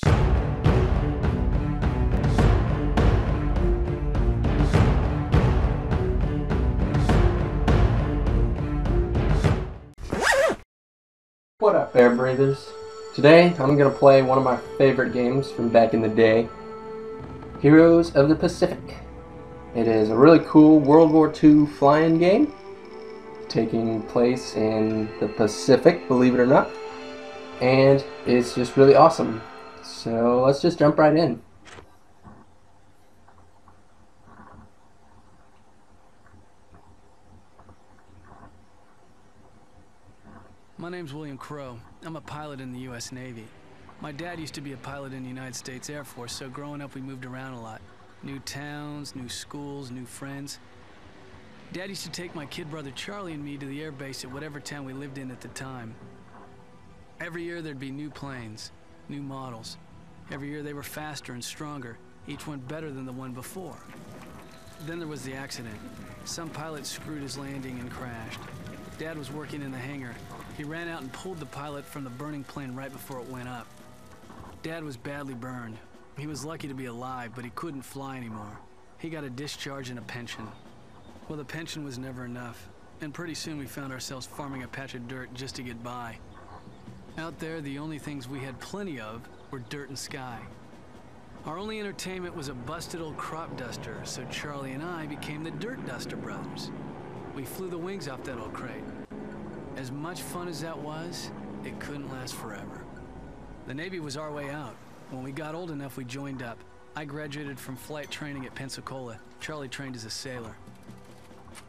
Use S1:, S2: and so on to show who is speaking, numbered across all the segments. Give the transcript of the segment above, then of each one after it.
S1: What up, air breathers? Today I'm gonna play one of my favorite games from back in the day, Heroes of the Pacific. It is a really cool World War II flying game taking place in the Pacific, believe it or not, and it's just really awesome. So let's just jump right in.
S2: My name's William Crow. I'm a pilot in the U.S. Navy. My dad used to be a pilot in the United States Air Force, so growing up we moved around a lot. New towns, new schools, new friends. Dad used to take my kid brother Charlie and me to the air base at whatever town we lived in at the time. Every year there'd be new planes, new models. Every year they were faster and stronger, each one better than the one before. Then there was the accident. Some pilot screwed his landing and crashed. Dad was working in the hangar. He ran out and pulled the pilot from the burning plane right before it went up. Dad was badly burned. He was lucky to be alive, but he couldn't fly anymore. He got a discharge and a pension. Well, the pension was never enough, and pretty soon we found ourselves farming a patch of dirt just to get by. Out there, the only things we had plenty of were dirt and sky. Our only entertainment was a busted old crop duster, so Charlie and I became the Dirt Duster Brothers. We flew the wings off that old crate. As much fun as that was, it couldn't last forever. The Navy was our way out. When we got old enough, we joined up. I graduated from flight training at Pensacola. Charlie trained as a sailor.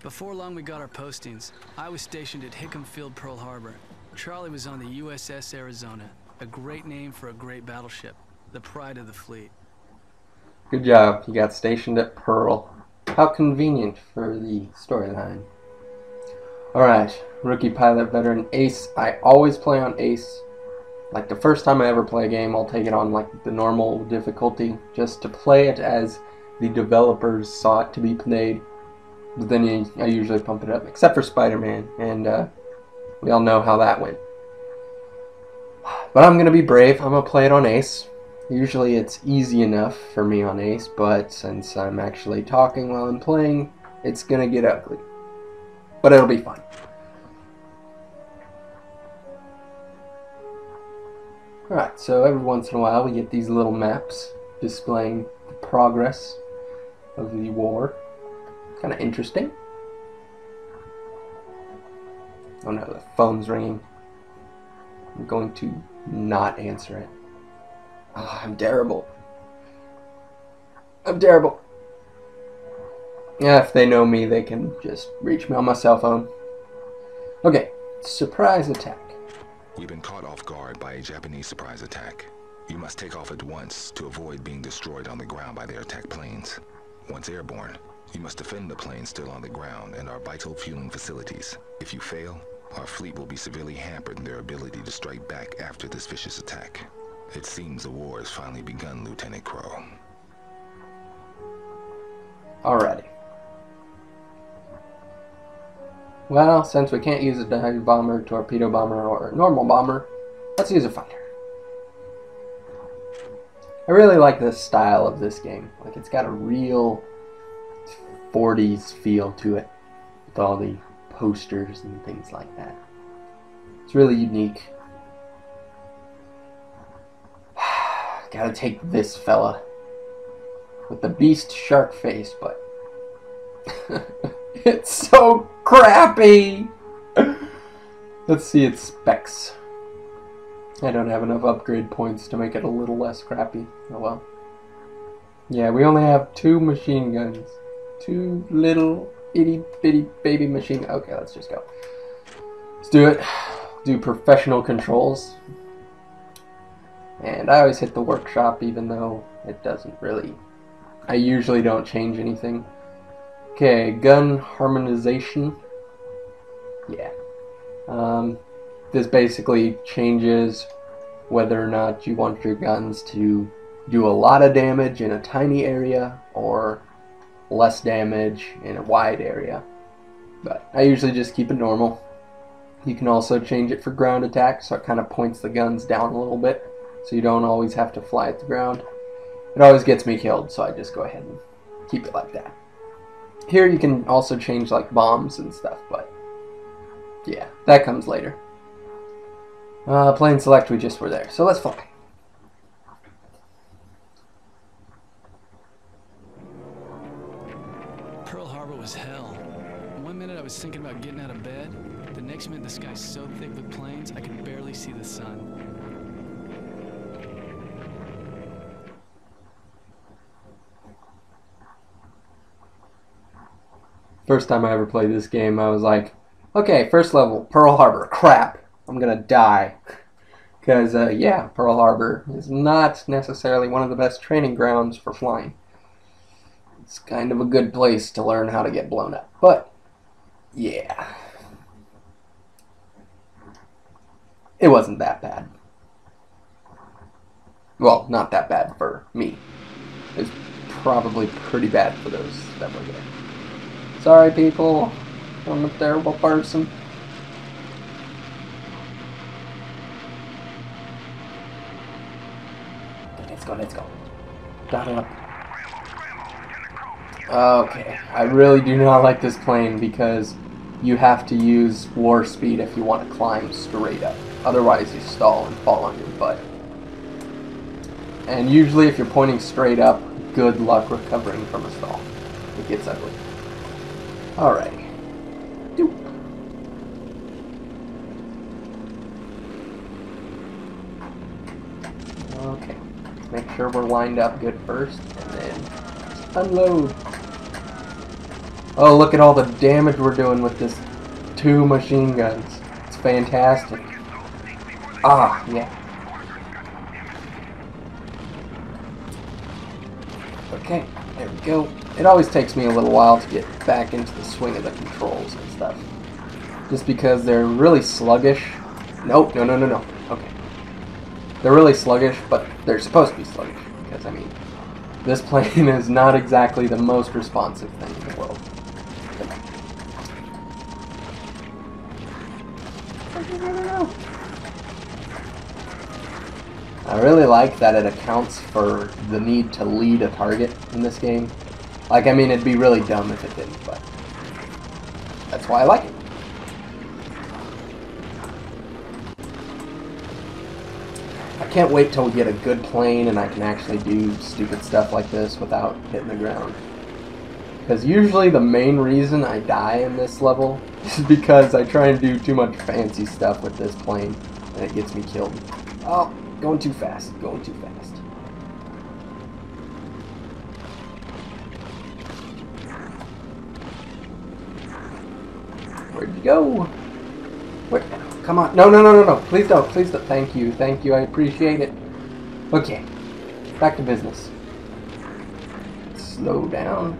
S2: Before long, we got our postings. I was stationed at Hickam Field, Pearl Harbor. Charlie was on the USS Arizona, a great name for a great battleship, the pride of the fleet.
S1: Good job, you got stationed at Pearl. How convenient for the storyline. Alright, rookie pilot, veteran, ace. I always play on ace. Like the first time I ever play a game, I'll take it on like the normal difficulty, just to play it as the developers saw it to be played. But then I usually pump it up, except for Spider-Man, and we all know how that went. But I'm going to be brave. I'm going to play it on ace. Usually it's easy enough for me on ace, but since I'm actually talking while I'm playing, it's going to get ugly. But it'll be fun. Alright, so every once in a while we get these little maps displaying the progress of the war. Kind of interesting. Oh no, the phone's ringing. I'm going to not answer it. Oh, I'm terrible. I'm terrible. Yeah, if they know me, they can just reach me on my cell phone. Okay, surprise attack.
S3: We've been caught off guard by a Japanese surprise attack. You must take off at once to avoid being destroyed on the ground by their attack planes. Once airborne, you must defend the planes still on the ground and our vital fueling facilities. If you fail, our fleet will be severely hampered in their ability to strike back after this vicious attack. It seems the war has finally begun, Lieutenant Crow.
S1: Alrighty. Well, since we can't use a dive bomber, torpedo bomber, or normal bomber, let's use a fighter. I really like the style of this game. Like, it's got a real 40s feel to it, with all the posters and things like that. It's really unique. Gotta take this fella with the beast shark face, but it's so crappy. Let's see its specs. I don't have enough upgrade points to make it a little less crappy. Oh well. Yeah, we only have 2 machine guns. 2 little itty bitty baby machine guns. Okay, let's just go. Let's do it. Do professional controls. And I always hit the workshop even though it doesn't really... I usually don't change anything. Okay, gun harmonization. Yeah. This basically changes whether or not you want your guns to do a lot of damage in a tiny area or less damage in a wide area. But I usually just keep it normal. You can also change it for ground attack, so it kind of points the guns down a little bit so you don't always have to fly at the ground. It always gets me killed, so I just go ahead and keep it like that. Here you can also change like bombs and stuff, but yeah, that comes later. Plane select, we just were there, so let's fly.
S2: Pearl Harbor was hell. One minute I was thinking about getting out of bed. The next minute the sky's so thick with planes I could barely see the sun.
S1: First time I ever played this game, I was like, okay, first level, Pearl Harbor, crap, I'm gonna die. Because, yeah, Pearl Harbor is not necessarily one of the best training grounds for flying. It's kind of a good place to learn how to get blown up. But, yeah. It wasn't that bad. Well, not that bad for me. It was probably pretty bad for those that were there. Sorry, people. I'm a terrible person. Let's go. Dot up. Okay, I really do not like this plane because you have to use war speed if you want to climb straight up. Otherwise you stall and fall on your butt. And usually if you're pointing straight up, good luck recovering from a stall. It gets ugly. Alrighty. Doop. Okay. Make sure we're lined up good first, and then just unload. Oh, look at all the damage we're doing with this 2 machine guns. It's fantastic. Ah, yeah. Okay, there we go. It always takes me a little while to get back into the swing of the controls and stuff. Just because they're really sluggish. Nope, no. Okay. They're really sluggish, but they're supposed to be sluggish. Because, I mean, this plane is not exactly the most responsive thing in the world. No. I really like that it accounts for the need to lead a target in this game. Like, I mean, it'd be really dumb if it didn't, but that's why I like it. I can't wait till we get a good plane and I can actually do stupid stuff like this without hitting the ground. Because usually the main reason I die in this level is because I try and do too much fancy stuff with this plane and it gets me killed. Oh, going too fast, going too fast. Where'd you go? Where? Come on. No. Please don't. Please don't. Thank you. I appreciate it. Okay. Back to business. Slow down.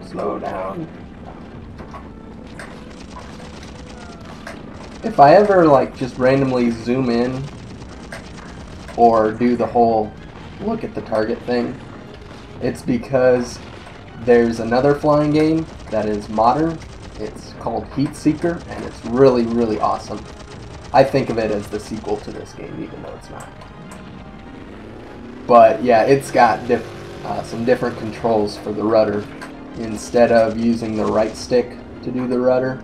S1: If I ever, like, just randomly zoom in or do the whole look at the target thing, it's because there's another flying game that is modern. It's called Heat Seeker, and it's really, really awesome. I think of it as the sequel to this game, even though it's not. But yeah, it's got some different controls for the rudder. Instead of using the right stick to do the rudder,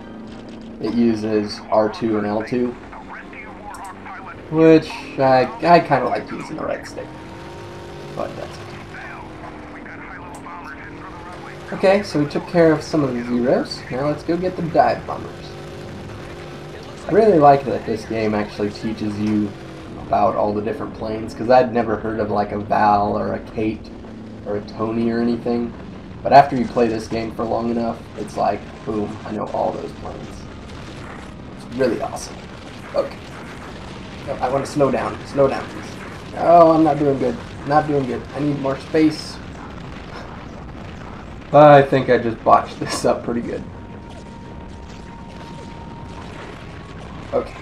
S1: it uses R2 and L2, which I kind of like using the right stick, but that's okay. Okay, so we took care of some of the zeros. Now let's go get the dive bombers. I really like that this game actually teaches you about all the different planes, because I'd never heard of like a Val or a Kate or a Tony or anything. But after you play this game for long enough, it's like, boom, I know all those planes. It's really awesome. Okay. No, I want to slow down. Slow down, please. Oh, I'm not doing good. Not doing good. I need more space. I think I just botched this up pretty good. Okay.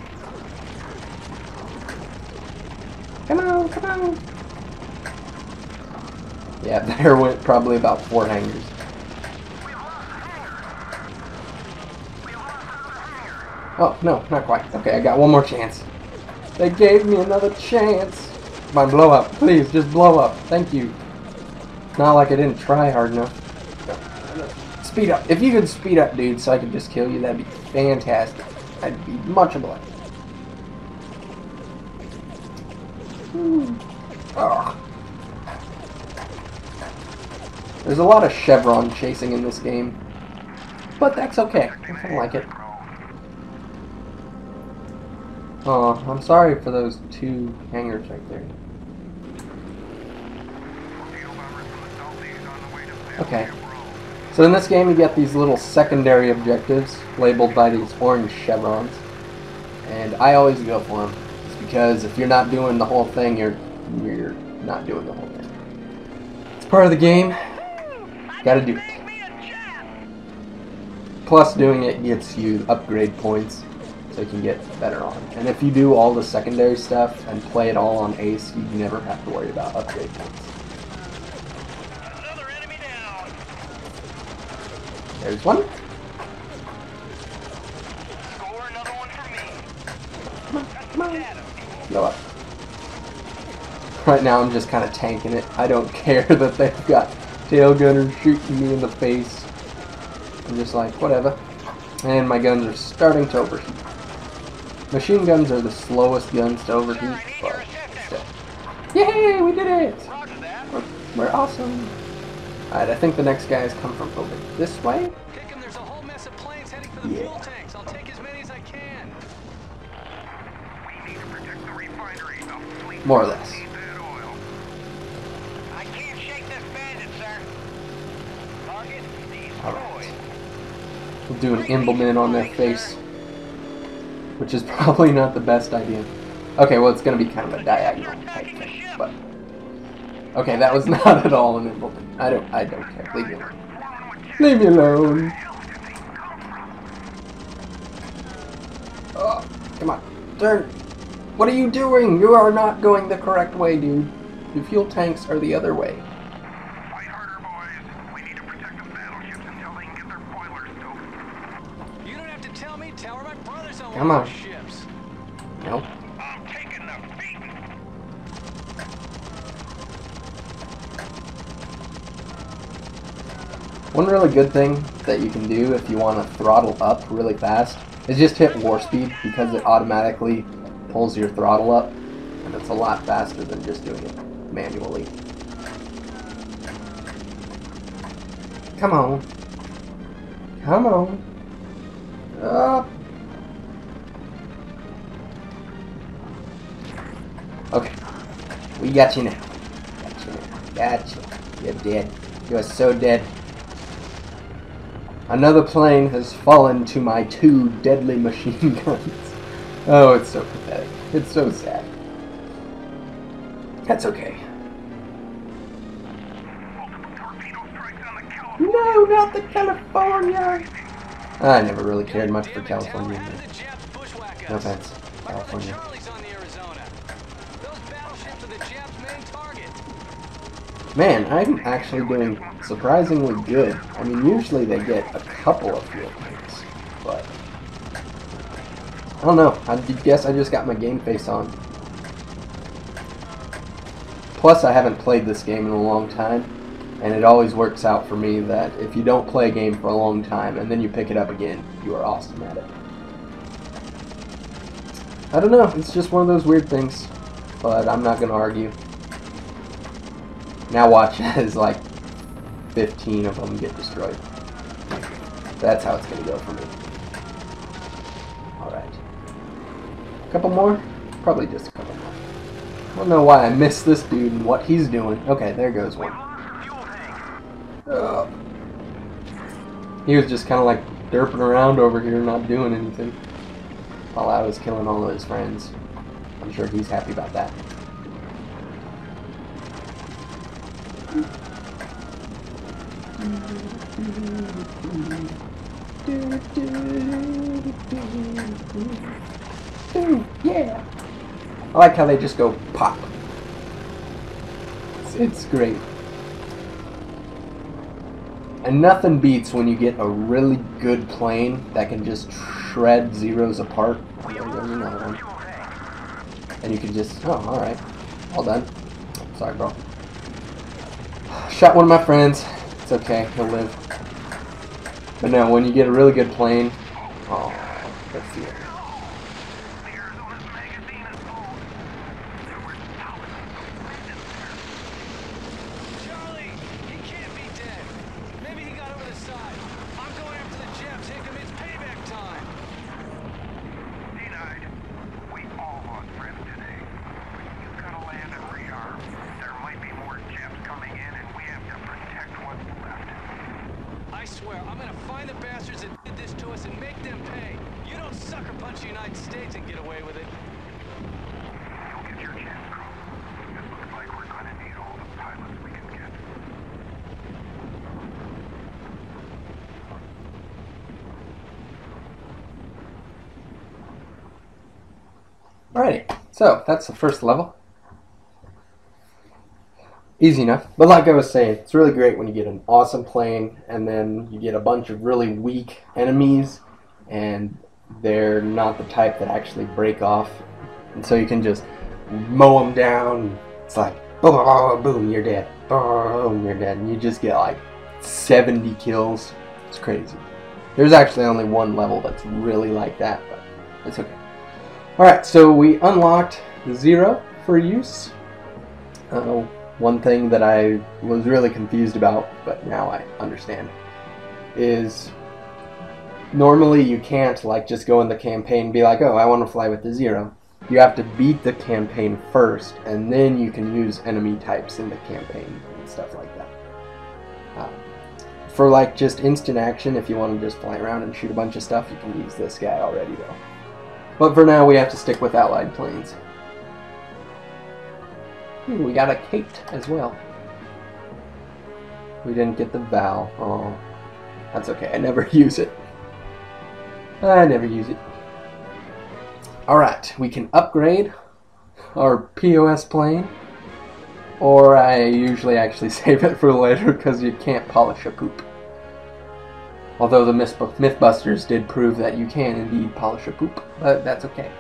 S1: Come on. Yeah, there went probably about 4 hangars. Oh, no, not quite. Okay, I got one more chance. They gave me another chance. Come on, blow up. Please, just blow up. Thank you. Not like I didn't try hard enough. Speed up. If you could speed up, dude, so I could just kill you, that'd be fantastic. I'd be much obliged. Ugh. There's a lot of chevron chasing in this game, but that's okay. I kind of like it. Oh, I'm sorry for those 2 hangars right there. Okay. So in this game you get these little secondary objectives labeled by these orange chevrons. And I always go for them. It's because if you're not doing the whole thing, you're not doing the whole thing. It's part of the game. Gotta do it. Plus doing it gets you upgrade points so you can get better on. And if you do all the secondary stuff and play it all on Ace, you never have to worry about upgrade points. There's one.
S4: Score another one for me.
S1: Come on. Blow up. Right now I'm just kind of tanking it. I don't care that they've got tail gunners shooting me in the face. I'm just like, whatever. And my guns are starting to overheat. Machine guns are the slowest guns to overheat, but still. Yay, we did it! We're awesome. Alright, I think the next guys come from over this way.
S2: Kick him, there's a whole mess of planes heading for the fuel tanks. I'll take as many as I can.
S4: We need to protect the refinery of fleet.
S1: More or less.
S4: I can't shake this bandit, sir. Target destroyed.
S1: Alright. We'll do an emblem on their face, which is probably not the best idea. Okay, well, it's going to be kind of a diagonal type thing, but... Okay, that was not at all an emblem. I don't care. Leave me alone. Leave me alone. Oh, come on. Turn. What are you doing? You are not going the correct way, dude. The fuel tanks are the other way.
S4: Fight harder, boys. We need to protect the battleships until they can get their boilers stoked.
S2: You don't have to tell me. Tell her my brother's on
S1: Come
S2: one
S1: on.
S2: of those ships.
S1: No.
S4: I'm taking the beating.
S1: One really good thing that you can do if you want to throttle up really fast is just hit war speed, because it automatically pulls your throttle up, and it's a lot faster than just doing it manually. Come on. Come on. Up. Okay. We got you now. Got you now. Got you. You're dead. You are so dead. Another plane has fallen to my 2 deadly machine guns. Oh, it's so pathetic. It's so sad. That's okay. No, not the California! I never really cared much for California. No offense, California. Man, I'm actually doing surprisingly good. I mean, usually they get a couple of fuel tanks, but I don't know. I guess I just got my game face on. Plus, I haven't played this game in a long time, and it always works out for me that if you don't play a game for a long time and then you pick it up again, you are awesome at it. I don't know. It's just one of those weird things, but I'm not going to argue. Now watch as like 15 of them get destroyed. That's how it's going to go for me. Alright. A couple more? Probably just a couple more. I don't know why I missed this dude and what he's doing. Okay, there goes one. He was just kind of like derping around over here not doing anything while I was killing all of his friends. I'm sure he's happy about that. Yeah! I like how they just go pop. It's great. And nothing beats when you get a really good plane that can just shred zeros apart. There goes another one. And you can just, oh, alright. All done. Sorry, bro. Shot one of my friends. It's okay. He'll live. But no, when you get a really good plane, oh, let's see it.
S2: Charlie, he can't be dead. Maybe he got over the side. I'm going after the Jap. Take him. It's payback time.
S4: Denied. We all lost friends today. You've got to land and rearm. There might be more Japs coming in, and we have to protect what's left.
S2: I swear, I'm gonna find the bastards that did this to us and make them pay. You don't sucker punch the United States and get away with it.
S4: You'll get your chance, Crow. It looks like we're going to need all the pilots we can get.
S1: Alrighty, so that's the first level. Easy enough. But like I was saying, it's really great when you get an awesome plane and then you get a bunch of really weak enemies and they're not the type that actually break off. And so you can just mow them down. It's like, boom, boom, boom, you're dead. Boom, you're dead. And you just get like 70 kills. It's crazy. There's actually only one level that's really like that, but it's okay. Alright, so we unlocked the Zero for use. One thing that I was really confused about, but now I understand, is normally you can't like just go in the campaign and be like, oh, I want to fly with the Zero. You have to beat the campaign first, and then you can use enemy types in the campaign and stuff like that. For like just instant action, if you want to just fly around and shoot a bunch of stuff, you can use this guy already though. But for now, we have to stick with Allied planes. Ooh, we got a Kate as well. We didn't get the Val. Oh, that's okay. I never use it. I never use it. Alright, we can upgrade our POS plane. Or I usually actually save it for later because you can't polish a poop. Although the Mythbusters did prove that you can indeed polish a poop. But that's okay.